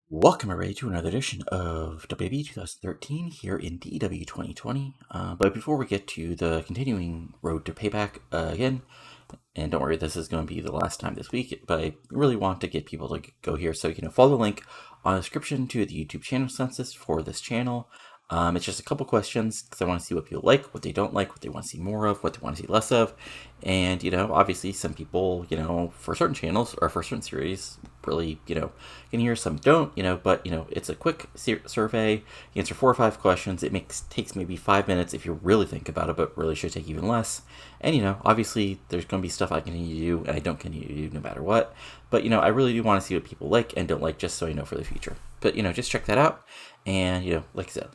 Welcome, everybody, to another edition of WWE 2013 here in TEW 2020. But before we get to the continuing road to Payback again, and don't worry, this is going to be the last time this week, but I really want to get people to go here. So, follow the link on the description to the YouTube channel census for this channel. It's just a couple questions because I want to see what people like, what they don't like, what they want to see more of, what they want to see less of. And, obviously some people, for certain channels or for certain series, really, can hear, some don't, but, it's a quick survey. You answer 4 or 5 questions. It takes maybe 5 minutes if you really think about it, but really should take even less. And, obviously there's going to be stuff I continue to do and I don't continue to do no matter what. But, I really do want to see what people like and don't like, just so I know for the future. But, just check that out. And, like I said,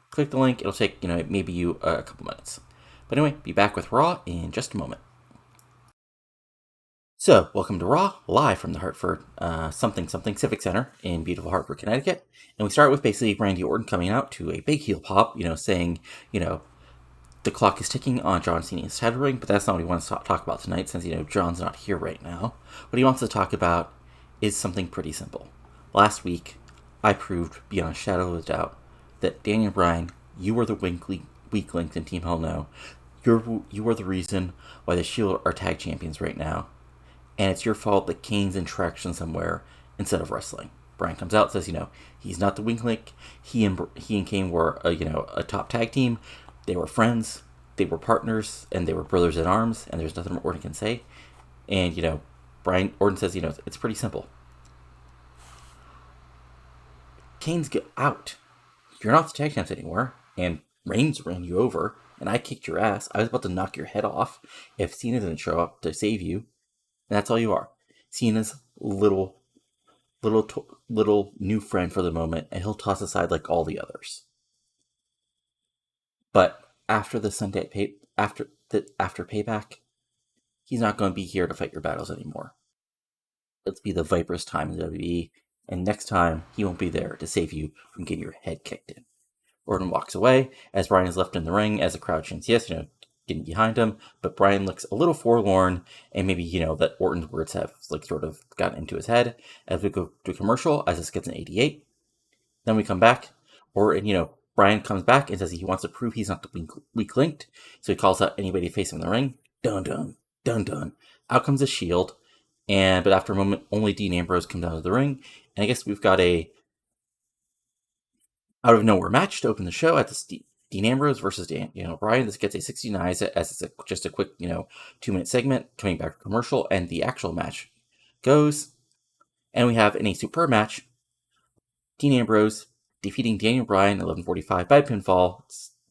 click the link. It'll take, maybe you a couple minutes. But anyway, be back with Raw in just a moment. So, welcome to Raw, live from the Hartford something Civic Center in beautiful Hartford, Connecticut. And we start with basically Randy Orton coming out to a big heel pop, saying, the clock is ticking on John Cena's title reign, but that's not what he wants to talk about tonight since, John's not here right now. What he wants to talk about is something pretty simple. Last week, I proved beyond a shadow of a doubt that Daniel Bryan, you were the weak link in Team Hell No. You are the reason why the Shield are tag champions right now. And it's your fault that Kane's in traction somewhere instead of wrestling. Bryan comes out, says, he's not the weak link. He and Kane were, a top tag team. They were friends. They were partners, and they were brothers in arms. And there's nothing Orton can say. And Orton says, it's pretty simple. Kane's out. You're not the tag champs anymore, and Reigns ran you over, and I kicked your ass. I was about to knock your head off if Cena didn't show up to save you. And that's all you are. Cena's little new friend for the moment, and he'll toss aside like all the others. But after the Sunday after Payback, he's not going to be here to fight your battles anymore. Let's be the Viper's time in the WWE, and next time he won't be there to save you from getting your head kicked in. Orton walks away as Bryan is left in the ring as the crowd chants yes, getting behind him, but Bryan looks a little forlorn, and maybe, that Orton's words have, sort of gotten into his head. As we go to a commercial, as this gets an 88, then we come back, Bryan comes back and says he wants to prove he's not the weak linked, so he calls out anybody to face him in the ring. Dun dun, dun dun. Out comes the Shield, but after a moment, only Dean Ambrose comes down to the ring, and I guess we've got a out of nowhere match to open the show at the Dean Ambrose versus Bryan. This gets a 69 as it's just a quick 2-minute segment coming back to commercial, and the actual match goes, and we have in a superb match Dean Ambrose defeating Daniel Bryan 11:45 by pinfall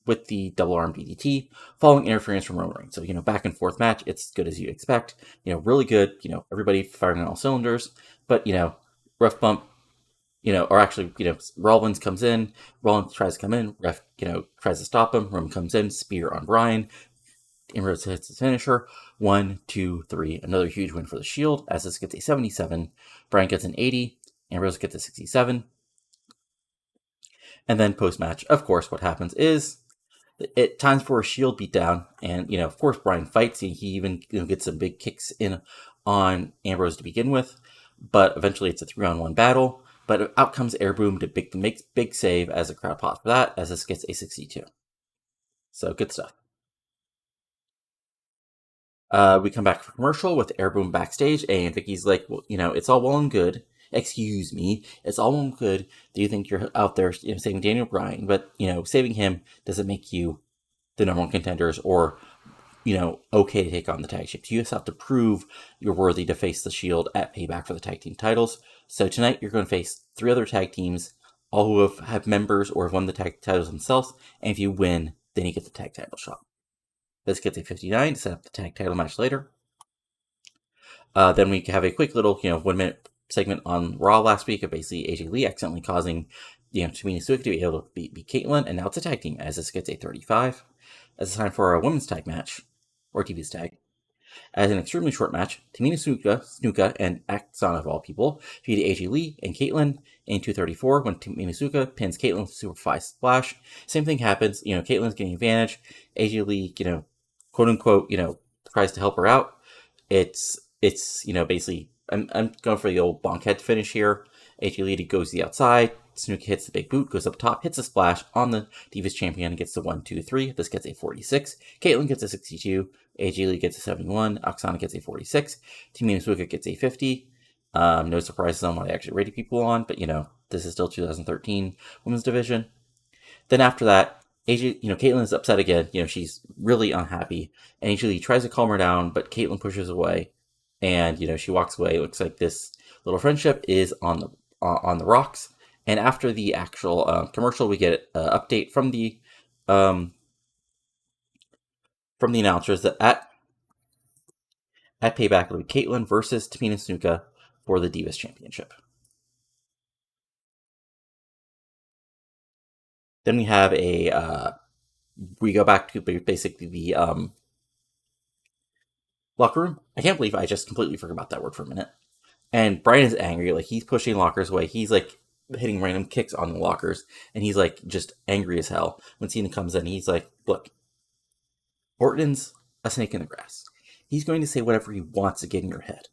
with the double arm DDT following interference from Roman Reigns. So back and forth match. It's good as you expect. Really good. Everybody firing on all cylinders, but rough bump. Or actually, Rollins comes in. Rollins tries to come in. Ref, tries to stop him. Roman comes in. Spear on Bryan. Ambrose hits his finisher. 1, 2, 3. Another huge win for the Shield. As this gets a 77. Bryan gets an 80. Ambrose gets a 67. And then post-match, of course, what happens is it times for a Shield beatdown. And, of course, Bryan fights. He even gets some big kicks in on Ambrose to begin with. But eventually it's a 3-on-1 battle. But out comes Airboom to make big save as the crowd pops for that, as this gets a 62. So good stuff. We come back for commercial with Airboom backstage, and Vicky's like, well, it's all well and good. Excuse me, it's all well and good. Do you think you're out there, saving Daniel Bryan? But saving him doesn't make you the number one contenders or okay to take on the tag teams. You just have to prove you're worthy to face the Shield at Payback for the tag team titles. So tonight you're going to face 3 other tag teams, all who have members or have won the tag titles themselves. And if you win, then you get the tag title shot. This gets a 59 to set up the tag title match later. Then we have a quick little 1-minute segment on Raw last week of basically AJ Lee accidentally causing Tamina Snuka to be able to beat Kaitlyn, and now it's a tag team as this gets a 35. As it's time for a women's tag match, or TV's tag. As an extremely short match, Tamina Snuka and Axon of all people defeated AJ Lee and Kaitlyn in 2:34 when Tamina Snuka pins Kaitlyn with a Superfly Splash. Same thing happens, Kaitlyn's getting advantage. AJ Lee, quote unquote, tries to help her out. It's basically I'm going for the old bonk head finish here. AJ Lee goes to the outside. Snuka hits the big boot, goes up top, hits a splash on the Divas champion, and gets the 1, 2, 3. This gets a 46. Kaitlyn gets a 62. AJ Lee gets a 71. Oksana gets a 46. Tamina Snuka gets a 50. No surprises on what I actually rated people on, but this is still 2013 women's division. Then after that, AJ, Kaitlyn is upset again. She's really unhappy, and AJ Lee tries to calm her down, but Kaitlyn pushes away, and she walks away. It looks like this little friendship is on the rocks. And after the actual commercial, we get an update from the announcers that at Payback it'll be Kaitlyn versus Tamina Snuka for the Divas Championship. Then we have we go back to basically the locker room. I can't believe I just completely forgot about that word for a minute. And Bryan is angry, like he's pushing lockers away. He's like hitting random kicks on the lockers, and he's like just angry as hell. When Cena comes in, he's like, "Look, Orton's a snake in the grass. He's going to say whatever he wants to get in your head.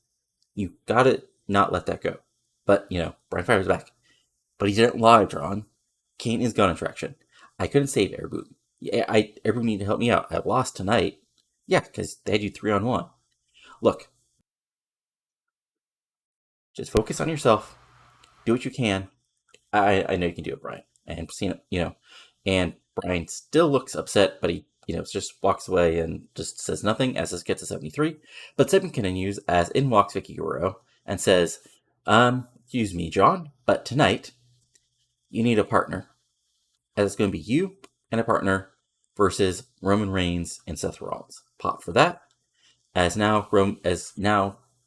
You gotta not let that go." But Bryan fires back. But he didn't lie, John. Kane is gone attraction. I couldn't save Airboot. Yeah, Airboot needed to help me out. I lost tonight. Yeah, because they had you 3-on-1. Look, just focus on yourself. Do what you can. I know you can do it, Bryan. And Cena, and Bryan still looks upset, but he, just walks away and just says nothing as this gets to 73. But segment continues as in walks Vicky Guerrero and says, excuse me, John, but tonight you need a partner. As it's going to be you and a partner versus Roman Reigns and Seth Rollins. Pop for that. As now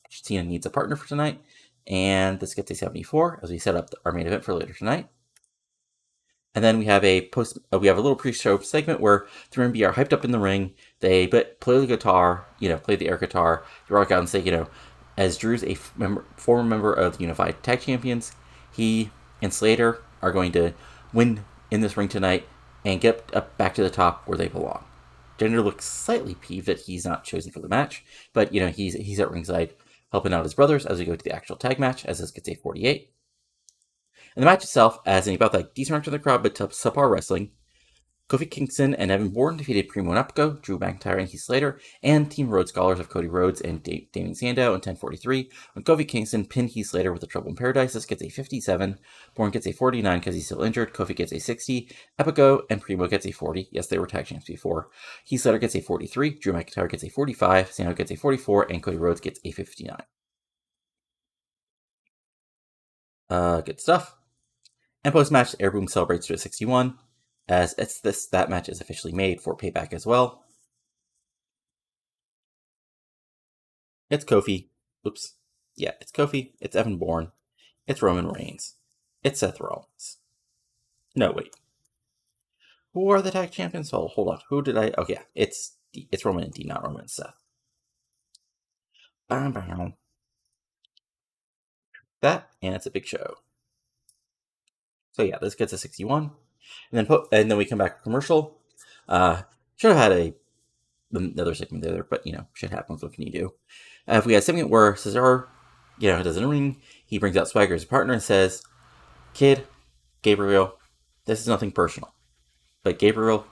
Cena needs a partner for tonight. And this gets a 74 as we set up our main event for later tonight. And then we have a little pre-show segment where the R&B are hyped up in the ring. They play the guitar, play the air guitar. They rock out and say, as Drew's a former member of the Unified Tag Champions, he and Slater are going to win in this ring tonight and get up back to the top where they belong. Jinder looks slightly peeved that he's not chosen for the match, but he's at ringside helping out his brothers as we go to the actual tag match, as this gets a 48. And the match itself, as in about like decent reaction to the crowd, but subpar wrestling. Kofi Kingston and Evan Bourne defeated Primo and Upco, Drew McIntyre and Heath Slater, and Team Rhodes Scholars of Cody Rhodes and Damien Sandow in 10:43. When Kofi Kingston pinned Heath Slater with a Trouble in Paradise, this gets a 57. Bourne gets a 49 because he's still injured. Kofi gets a 60. Epico and Primo gets a 40. Yes, they were tag champs before. Heath Slater gets a 43. Drew McIntyre gets a 45. Sandow gets a 44. And Cody Rhodes gets a 59. Good stuff. And post-match, Air Boom celebrates to a 61. As that match is officially made for Payback as well. It's Kofi. Oops. Yeah, it's Kofi. It's Evan Bourne. It's Roman Reigns. It's Seth Rollins. No, wait. Who are the tag champions? Oh, hold on. Who did I... Oh, yeah. It's Roman and Dean, not Roman and Seth. That, and it's a big show. So yeah, this gets a 61. And then we come back to commercial. Should have had another segment there, but shit happens. What can you do? If we had something where Cesaro, does in a ring, he brings out Swagger as a partner and says, "Kid, Gabriel, this is nothing personal, but Gabriel,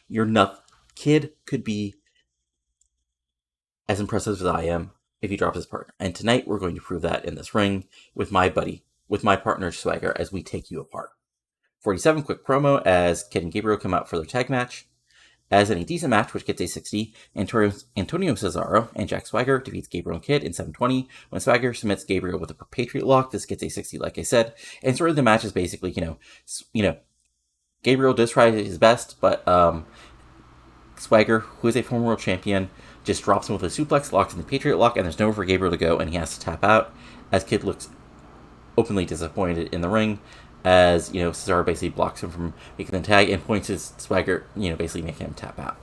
you're not. Kid could be as impressive as I am if he drops his partner, and tonight we're going to prove that in this ring with my partner Swagger as we take you apart." 47 quick promo as Kid and Gabriel come out for their tag match. As in a decent match, which gets a 60, Antonio Cesaro and Jack Swagger defeats Gabriel and Kid in 7:20. When Swagger submits Gabriel with a Patriot Lock, this gets a 60, like I said. And sort of the match is basically, Gabriel does try his best, but Swagger, who is a former world champion, just drops him with a suplex, locks in the Patriot Lock, and there's nowhere for Gabriel to go, and he has to tap out. As Kid looks openly disappointed in the ring, as Cesaro basically blocks him from making the tag and points his Swagger, basically making him tap out.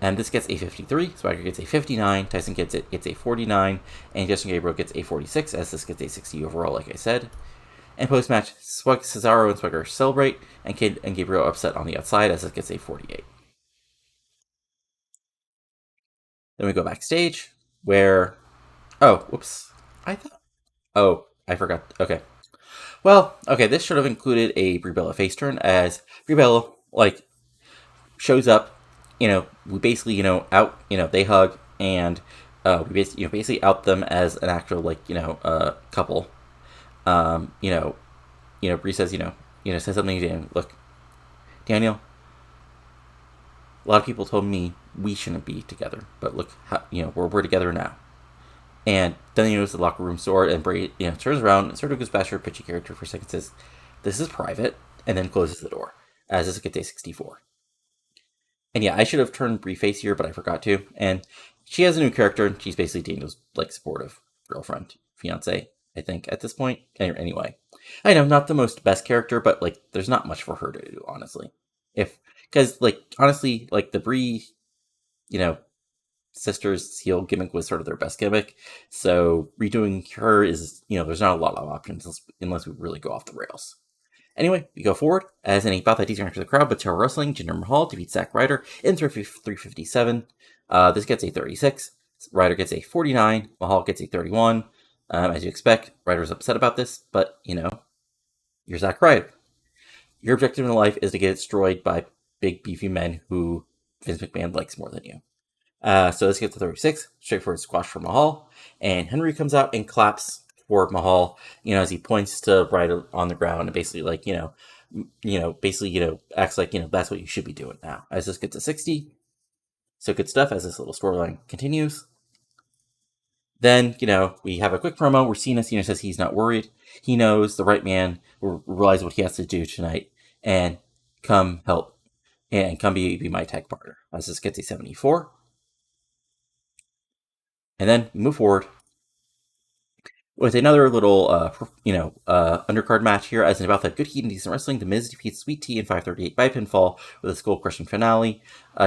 And this gets a 53. Swagger gets a 59. Tyson gets a 49, and Justin Gabriel gets a 46. As this gets a 60 overall, like I said. And post match, Cesaro and Swagger celebrate, and Kid and Gabriel are upset on the outside as this gets a 48. Then we go backstage where, I I thought. Oh, I forgot. Okay. Well, okay, this should have included a Brie Bella face turn, as Brie Bella, like, shows up, we basically, out, they hug, and we basically, basically out them as an actual, like, couple. Um, you know, Brie says, says something to him. Look, Daniel, a lot of people told me we shouldn't be together, but look, how, we're together now. And then he goes to the locker room door, and Brie, turns around and sort of goes back to her pitchy character for a second, says, "This is private," and then closes the door, as this gets a 64. And yeah, I should have turned Brie face here, but I forgot to. And she has a new character, and she's basically Daniel's, like, supportive girlfriend, fiance, I think, at this point. Anyway, I know, not the most best character, but, like, there's not much for her to do, honestly. Because, like, honestly, like, the Brie, you know, sisters heel gimmick was sort of their best gimmick. So redoing her is, there's not a lot of options unless we really go off the rails. Anyway, we go forward, as in a bout that teaser enters the crowd, but Terror Wrestling, Jinder Mahal defeats Zack Ryder in 357. This gets a 36. Ryder gets a 49. Mahal gets a 31. As you expect, Ryder's upset about this, but, you're Zack Ryder. Your objective in life is to get destroyed by big, beefy men who Vince McMahon likes more than you. So this gets a 36, straightforward squash for Mahal, and Henry comes out and claps for Mahal, as he points to Ryder on the ground and basically, like, acts like, that's what you should be doing now. As this gets a 60, so good stuff as this little storyline continues. Then, we have a quick promo where Cena says he's not worried. He knows the right man will realize what he has to do tonight and come help and come be my tag partner. As this gets a 74. And then move forward with another little, undercard match here. As in about that good heat and decent wrestling, The Miz defeats Sweet Tea in 538 by pinfall with a skull-crushing finale.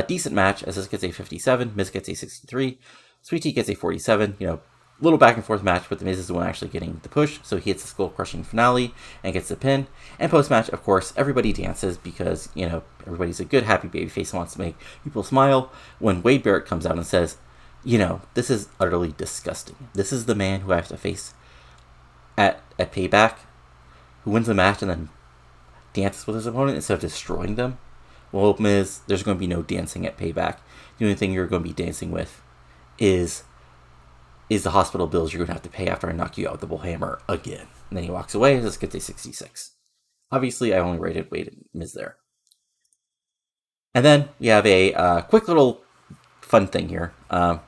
Decent match, as this gets a 57, Miz gets a 63, Sweet Tea gets a 47, little back and forth match, but The Miz is the one actually getting the push, so he hits the skull-crushing finale and gets the pin. And post-match, of course, everybody dances because, everybody's a good, happy babyface and wants to make people smile, when Wade Barrett comes out and says, this is utterly disgusting. This is the man who I have to face at Payback, who wins the match and then dances with his opponent instead of destroying them. Well, Miz, there's going to be no dancing at Payback. The only thing you're going to be dancing with is the hospital bills you're going to have to pay after I knock you out with the bullhammer again. And then he walks away. This gets a 66. Obviously, I only rated Wade and Miz there. And then we have a quick little fun thing here,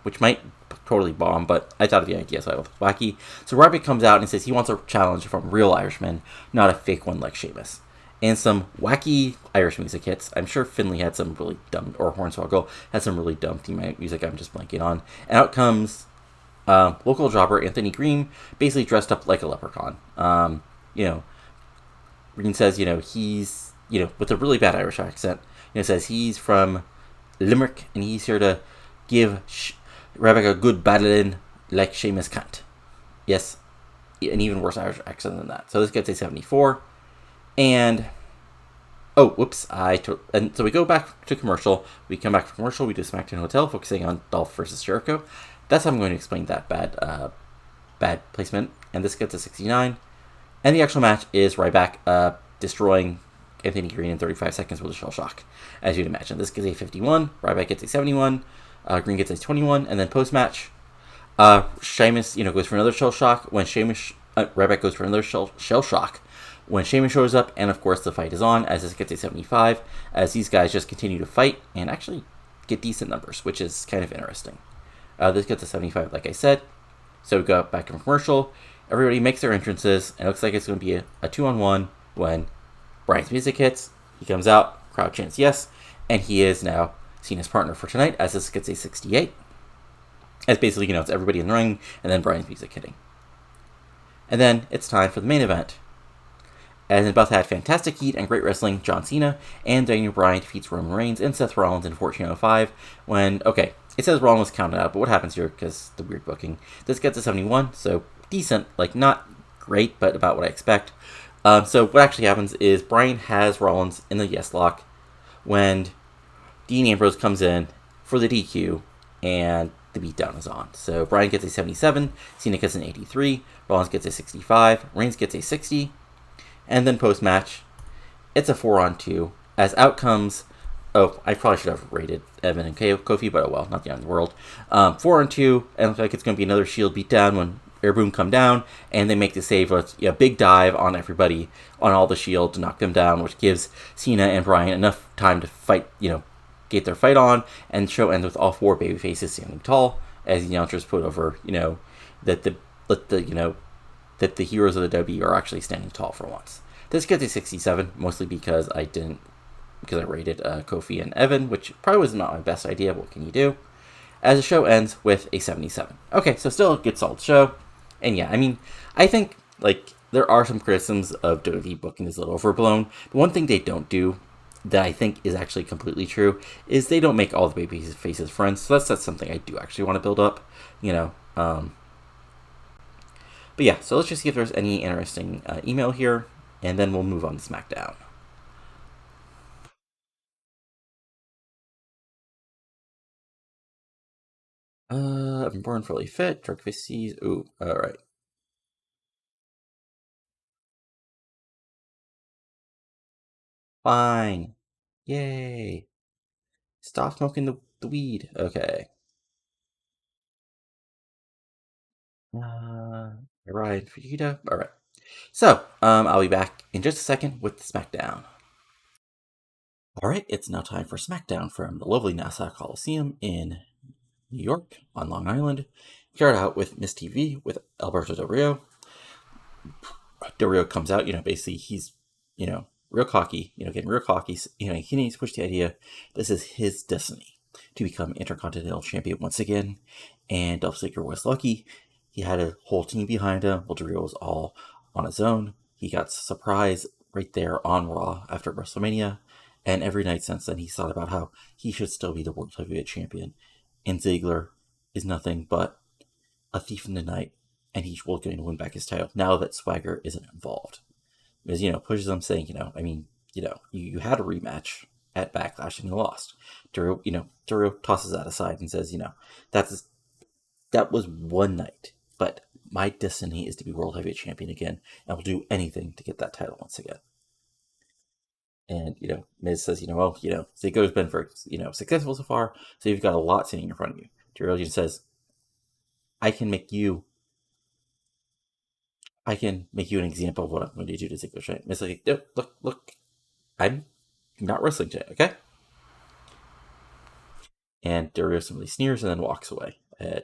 which might totally bomb, but I thought of the idea, so I was wacky. So Ryback comes out and says he wants a challenge from a real Irishman, not a fake one like Sheamus. And some wacky Irish music hits. I'm sure Finley had some really dumb, or Hornswoggle had some really dumb theme music I'm just blanking on. And out comes local jobber Anthony Green, basically dressed up like a leprechaun. Green says, he's, with a really bad Irish accent, says he's from Limerick, and he's here to give Ryback a good battling like Sheamus can't. Yes, an even worse Irish accent than that. So this gets a 74. And, and so we go back to commercial. We come back from commercial. We do Smackdown Hotel, focusing on Dolph versus Jericho. That's how I'm going to explain that bad placement. And this gets a 69. And the actual match is Ryback destroying Anthony Green in 35 seconds with a shell shock. As you'd imagine, this gets a 51. Ryback gets a 71. Green gets a 21. And then post-match, Sheamus, goes for another shell shock. When Ryback goes for another shell shock when Sheamus shows up. And, of course, the fight is on, as this gets a 75. As these guys just continue to fight and actually get decent numbers, which is kind of interesting. This gets a 75, like I said. So we go back in commercial. Everybody makes their entrances. And it looks like it's going to be a 2-on-1 when Bryan's music hits. He comes out. Crowd chants yes. And he is now Cena's partner for tonight, as this gets a 68. As basically, it's everybody in the ring, and then Bryan's music hitting. And then it's time for the main event. As in both had fantastic heat and great wrestling, John Cena and Daniel Bryan defeats Roman Reigns and Seth Rollins in 14:05. When, it says Rollins was counted out, but what happens here, because the weird booking. This gets a 71, so decent, like not great, but about what I expect. So what actually happens is Bryan has Rollins in the yes lock when Dean Ambrose comes in for the DQ, and the beatdown is on. So Bryan gets a 77, Cena gets an 83, Rollins gets a 65, Reigns gets a 60, and then post match, it's a 4-on-2. As outcomes, oh, I probably should have rated Evan and Kofi, but oh well, not the end of the world. 4-on-2, and it looks like it's going to be another Shield beatdown when Airboom come down, and they make the save with a big dive on everybody, on all the Shield to knock them down, which gives Cena and Bryan enough time to fight, get their fight on, and show ends with all four baby faces standing tall, as the announcers put over, that that the heroes of the WWE are actually standing tall for once. This gets a 67, mostly because I rated Kofi and Evan, which probably was not my best idea. What can you do? As the show ends with a 77. Okay, so still a good solid show. And yeah, I think, there are some criticisms of WWE booking is a little overblown. The one thing they don't do that I think is actually completely true is they don't make all the baby faces friends. So that's something I do actually want to build up, But yeah, so let's just see if there's any interesting email here, and then we'll move on to Smackdown. I'm born fully fit. Drug feces. Ooh, all right. Fine. Yay. Stop smoking the weed. Okay. Right, Fujita. All right. So, I'll be back in just a second with the Smackdown. All right, it's now time for Smackdown from the lovely Nassau Coliseum in New York on Long Island. Start out with Miss TV with Alberto Del Rio. Del Rio comes out, basically he's, real cocky, getting real cocky. He needs to push the idea this is his destiny to become Intercontinental Champion once again. And Dolph Ziggler was lucky. He had a whole team behind him. Del Rio was all on his own. He got surprised right there on Raw after WrestleMania. And every night since then, he's thought about how he should still be the World Heavyweight Champion. And Ziggler is nothing but a thief in the night, and he's going to win back his title now that Swagger isn't involved. Because, pushes him saying, you had a rematch at Backlash and you lost. Del Rio tosses that aside and says, that was one night, but my destiny is to be World Heavyweight Champion again, and will do anything to get that title once again. And, Miz says, Ziggler's been very, successful so far, so you've got a lot sitting in front of you. Del Rio just says, I can make you an example of what I'm going to do to Ziggler. Right? Miz like, look, I'm not wrestling today, okay? And Del Rio simply sneers and then walks away.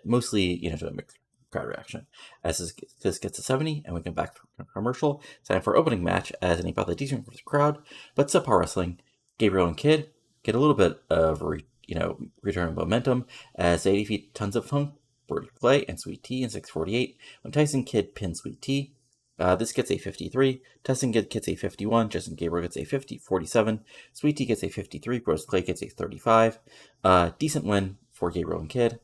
Mostly, to a mixed crowd reaction. As this gets a 70, and we come back from commercial. It's time for opening match as an about the decent for the crowd, but subpar wrestling. Gabriel and Kidd get a little bit of return of momentum as they defeat Tons of Funk, Birdie Clay, and Sweet Tea in 6:48 when Tyson Kidd pins Sweet Tea. This gets a 53. Tyson Kidd gets a 51. Justin Gabriel gets a 47. Sweet Tea gets a 53. Bros Clay gets a 35. Decent win for Gabriel and Kidd.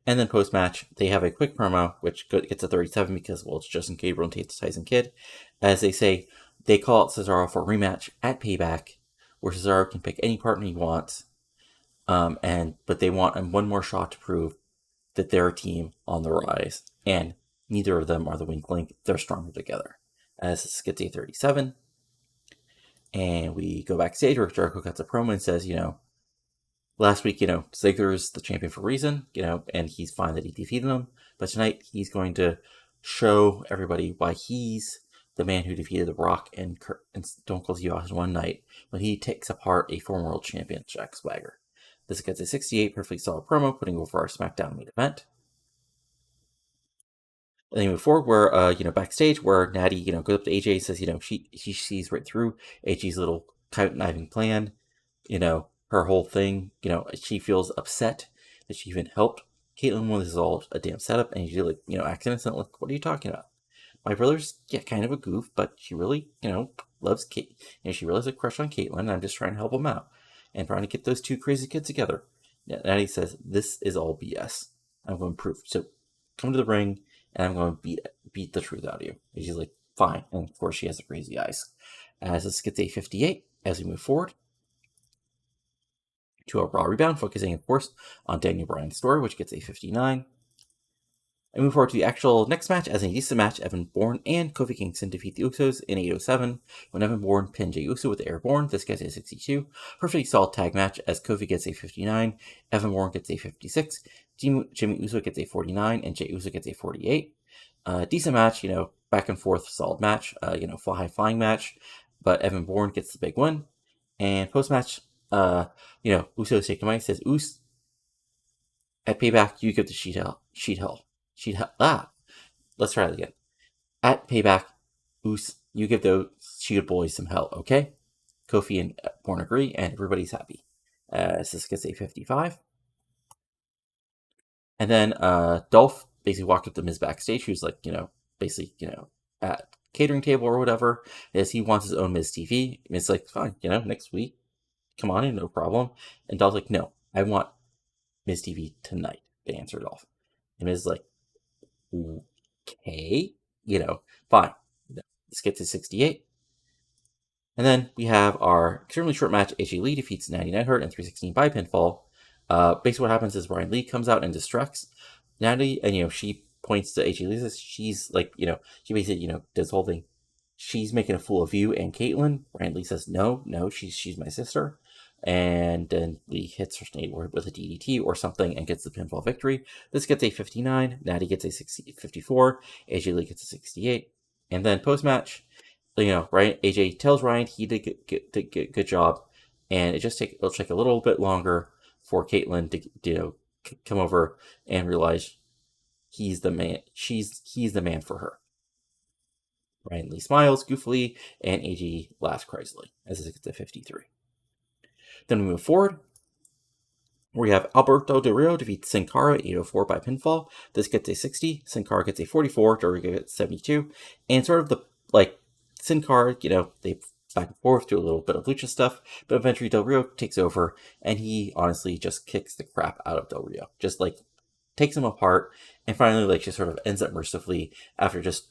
And then post-match, they have a quick promo, which gets a 37 because, it's Justin Gabriel and Tyson Kidd. As they say, they call out Cesaro for a rematch at Payback, where Cesaro can pick any partner he wants. But they want one more shot to prove that they're a team on the rise. And neither of them are the weak link. They're stronger together. As this gets a 37. And we go backstage where Jericho cuts a promo and says, last week, Ziggler's the champion for a reason, and he's fine that he defeated him. But tonight, he's going to show everybody why he's the man who defeated The Rock and Stone Cold Steve Austin one night when he takes apart a former world champion, Jack Swagger. This gets a 68, perfectly solid promo, putting over our SmackDown main event. And then we move forward where, backstage where Nattie, goes up to AJ, says, she sees right through AJ's little conniving plan, her whole thing, she feels upset that she even helped Kaitlyn when this is all a damn setup, and she's acts innocent, like, what are you talking about? My brother's, kind of a goof, but she really, loves Kate. She really has a crush on Kaitlyn, and I'm just trying to help him out, and trying to get those two crazy kids together. Nattie says, this is all BS. I'm going to prove. So, come to the ring, and I'm going to beat the truth out of you. And she's like, fine. And of course, she has the crazy eyes. As this gets a 58, as we move forward, to a Raw rebound, focusing, of course, on Daniel Bryan's story, which gets a 59. And move forward to the actual next match. As an decent match, Evan Bourne and Kofi Kingston defeat the Usos in 807 when Evan Bourne pinned Jey Uso with the Airborne. This gets a 62. Perfectly solid tag match as Kofi gets a 59, Evan Bourne gets a 56, Jimmy Uso gets a 49, and Jey Uso gets a 48. Decent match, back and forth, solid match, high flying match, but Evan Bourne gets the big win. And post match, Usos take the mic, says, Us, at Payback, you give the sheet hell. Let's try it again. At Payback, Us, you give those Shield boys some hell, okay? Kofi and Bourne agree, and everybody's happy. This gets a 55. And then Dolph basically walked up to Miz backstage, who's like, at catering table or whatever, as he wants his own Miz TV. Miz like, fine, next week, come on in, no problem. And Dolph's like, no, I want Miz TV tonight. They answered Dolph. And Miz like, okay, fine. Let's get to 68. And then we have our extremely short match. AJ Lee defeats Nattie Neidhart in 316 by pinfall. Basically what happens is Ryan Lee comes out and distracts Nattie, and, she points to AJ Lee. She's like, she basically, does the whole thing. She's making a fool of you and Kaitlyn. Ryan Lee says, no, she's my sister. And then Lee hits her with a DDT or something and gets the pinfall victory. This gets a 59. Nattie gets a 54. AJ Lee gets a 68. And then post-match, AJ tells Ryan he did a good job. And it'll take a little bit longer for Kaitlyn to come over and realize he's the man. He's the man for her. Ryan Lee smiles goofily, and AJ laughs crazily as it gets to 53. Then we move forward. We have Alberto Del Rio defeats Sin Cara 804 by pinfall. This gets a 60. Sin Cara gets a 44. Del Rio gets 72. And sort of Sin Cara, they back and forth, do a little bit of lucha stuff, but eventually Del Rio takes over, and he honestly just kicks the crap out of Del Rio. Just takes him apart, and finally just sort of ends up mercifully after just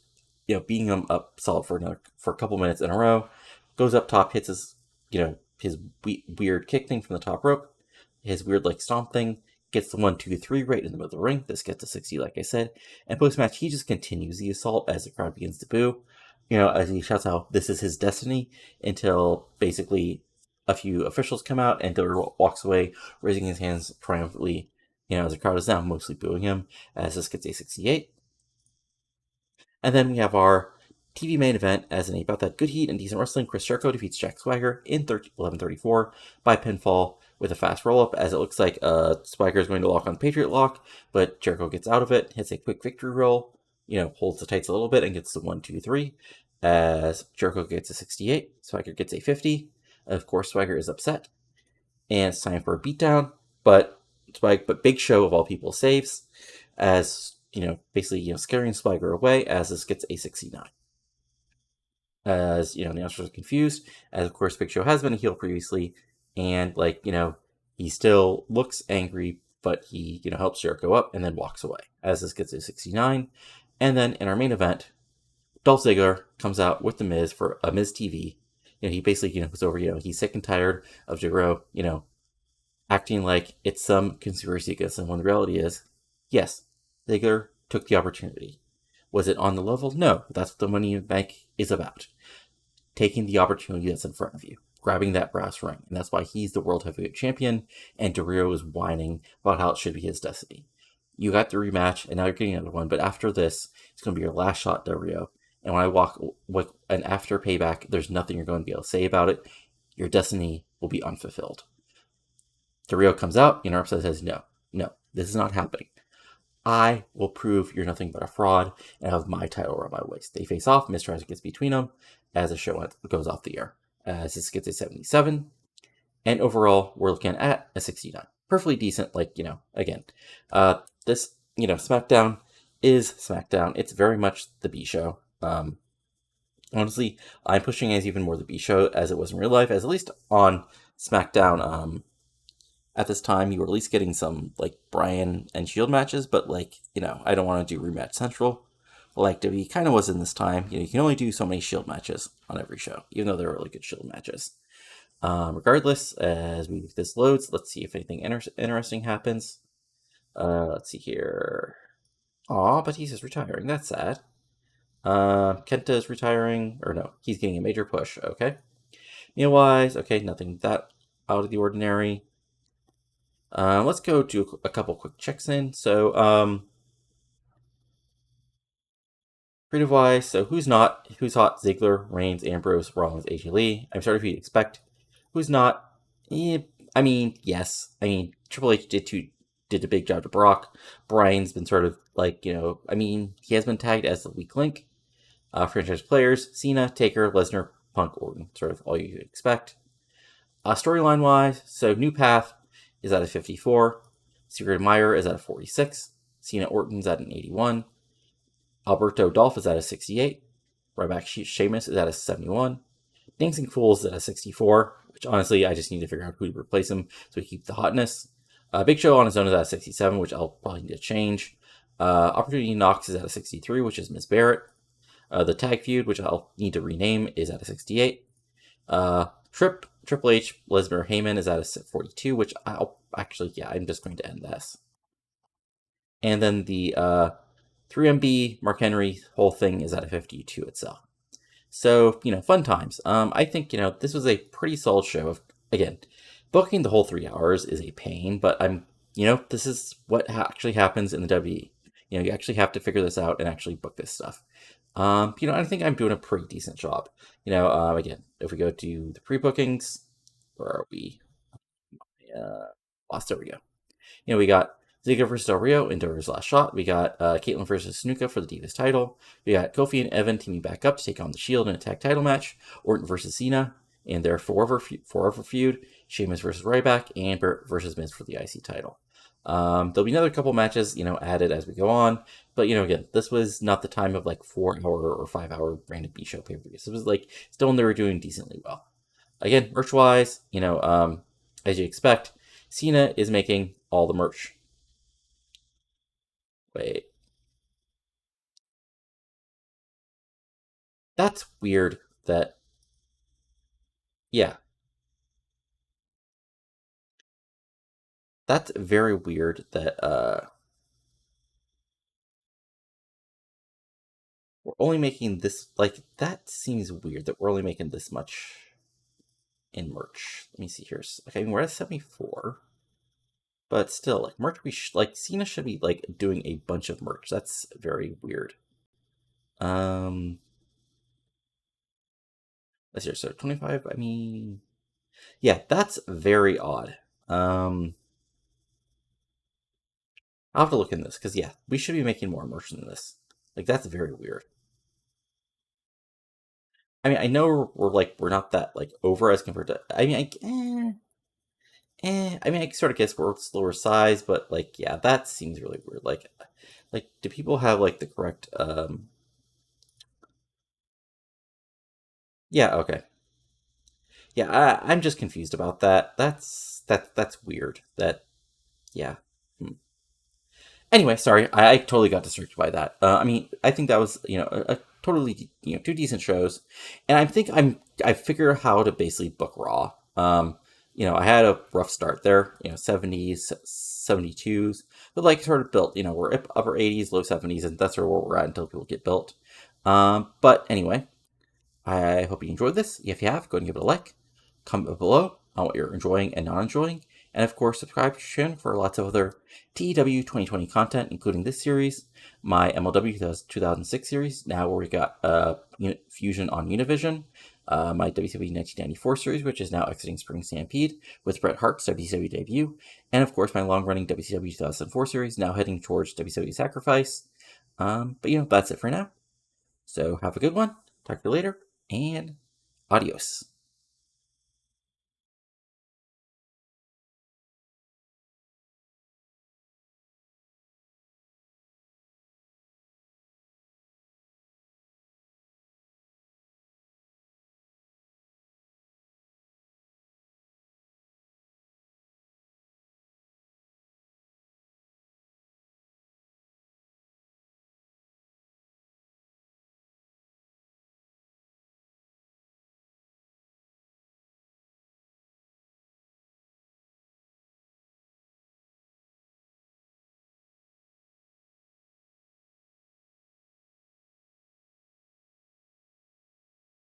beating him up solid for a couple minutes in a row. Goes up top, hits his his weird kick thing from the top rope, his weird stomp thing, gets the 1, 2, 3 right in the middle of the ring. This gets to 60, like I said. And post match, he just continues the assault as the crowd begins to boo. As he shouts out, this is his destiny, until basically a few officials come out and Del Rio walks away, raising his hands triumphantly, as the crowd is now mostly booing him, as this gets a 68. And then we have our TV main event as an About That Good Heat and Decent Wrestling. Chris Jericho defeats Jack Swagger in 11:34 by pinfall with a fast roll-up, as it looks like Swagger is going to lock on Patriot Lock, but Jericho gets out of it, hits a quick victory roll, holds the tights a little bit and gets the 1, 2, 3, as Jericho gets a 68, Swagger gets a 50. Of course, Swagger is upset, and it's time for a beatdown, but Big Show, of all people, saves, as, basically, scaring Swagger away, as this gets a 69. As, the announcers are confused, as, of course, Big Show has been a heel previously, and, he still looks angry, but he, helps Jericho up and then walks away, as this gets a 69. And then, in our main event, Dolph Ziggler comes out with The Miz for a Miz TV. He basically, goes over, he's sick and tired of Jericho, acting like it's some conspiracy against him, when the reality is, yes, Ziggler took the opportunity. Was it on the level? No, that's what the Money in the Bank is about. Taking the opportunity that's in front of you, grabbing that brass ring, and that's why he's the World Heavyweight Champion, and Del Rio is whining about how it should be his destiny. You got the rematch, and now you're getting another one, but after this, it's going to be your last shot, Del Rio. And and after Payback, there's nothing you're going to be able to say about it. Your destiny will be unfulfilled. Del Rio comes out, and Armstead says, no, this is not happening. I will prove you're nothing but a fraud and have my title around my waist. They face off. Miz tries to get between them as the show goes off the air. As this gets a 77. And overall, we're looking at a 69. Perfectly decent, again. This, Smackdown is Smackdown. It's very much the B show. Honestly, I'm pushing as even more the B show as it was in real life, as at least on Smackdown, at this time, you were at least getting some, Bryan and Shield matches, but, I don't want to do Rematch Central. WWE kind of was in this time. You can only do so many Shield matches on every show, even though they're really good Shield matches. Regardless, as this loads, let's see if anything interesting happens. Let's see here. Aw, but he's just retiring. That's sad. Kenta is retiring, or no, he's getting a major push. Okay. Meal-wise, okay, nothing that out of the ordinary. Let's go do a couple quick checks in. So, creative-wise, so who's not? Who's hot? Ziggler, Reigns, Ambrose, Rollins, AJ Lee. I'm sorry if you expect. Who's not? I mean, yes. I mean, Triple H did a big job to Brock. Bryan's been sort of like, I mean, he has been tagged as the weak link. Franchise players: Cena, Taker, Lesnar, Punk, Orton. Sort of all you expect. Storyline wise, so New Path is at a 54. Secret Admirer is at a 46. Cena Orton's at an 81. Alberto Dolph is at a 68. Ryback Sheamus is at a 71. Dancing Fools is at a 64, which honestly, I just need to figure out who to replace him so we keep the hotness. Big Show on his own is at a 67, which I'll probably need to change. Opportunity Knox is at a 63, which is Miss Barrett. The Tag Feud, which I'll need to rename, is at a 68. Triple H, Lesnar, Heyman is at a 42, which I'll actually, I'm just going to end this. And then the 3MB, Mark Henry whole thing is at a 52 itself. So, fun times. I think, this was a pretty solid show. Again, booking the whole 3 hours is a pain, but this is what actually happens in the WWE. You actually have to figure this out and actually book this stuff. I think I'm doing a pretty decent job. Again, if we go to the pre-bookings, where are we? There we go. We got Ziggler versus Del Rio in Dover's last shot. We got Kaitlyn versus Snuka for the Divas title. We got Kofi and Evan teaming back up to take on the Shield in a tag title match. Orton versus Cena and their forever feud. Sheamus versus Ryback and Barrett versus Miz for the IC title. There'll be another couple matches, added as we go on. But, again, this was not the time of 4-hour or 5-hour Brandon B show pay-per-views. This was still when they were doing decently well. Again, merch-wise, as you expect, Cena is making all the merch. Wait. That's weird that... Yeah. That's very weird that, we're only making this, that seems weird that we're only making this much in merch. Let me see here. Okay, we're at 74. But still, merch, Cena should be, doing a bunch of merch. That's very weird. Let's see here. So 25, I mean... Yeah, that's very odd. I'll have to look in this, because, yeah, we should be making more merch than this. That's very weird. I mean, I know we're not that, over as compared to... I mean, I mean, I sort of guess we're slower size, but, yeah, that seems really weird. Do people have, the correct, Yeah, okay. Yeah, I'm just confused about that. That's weird. Yeah. Anyway, sorry, I totally got distracted by that. I mean, I think that was a totally 2 decent shows, and I figure how to basically book Raw. I had a rough start there, 70s, 72s, but sort of built. We're upper 80s, low 70s, and that's where we're at until people get built. But anyway, I hope you enjoyed this. If you have, go ahead and give it a like. Comment below on what you're enjoying and not enjoying. And of course, subscribe to the channel for lots of other TEW 2020 content, including this series, my MLW 2006 series, now where we got Fusion on Univision, my WCW 1994 series, which is now exiting Spring Stampede, with Bret Hart's WCW debut, and of course my long-running WCW 2004 series, now heading towards WCW Sacrifice. But that's it for now. So have a good one. Talk to you later, and adios.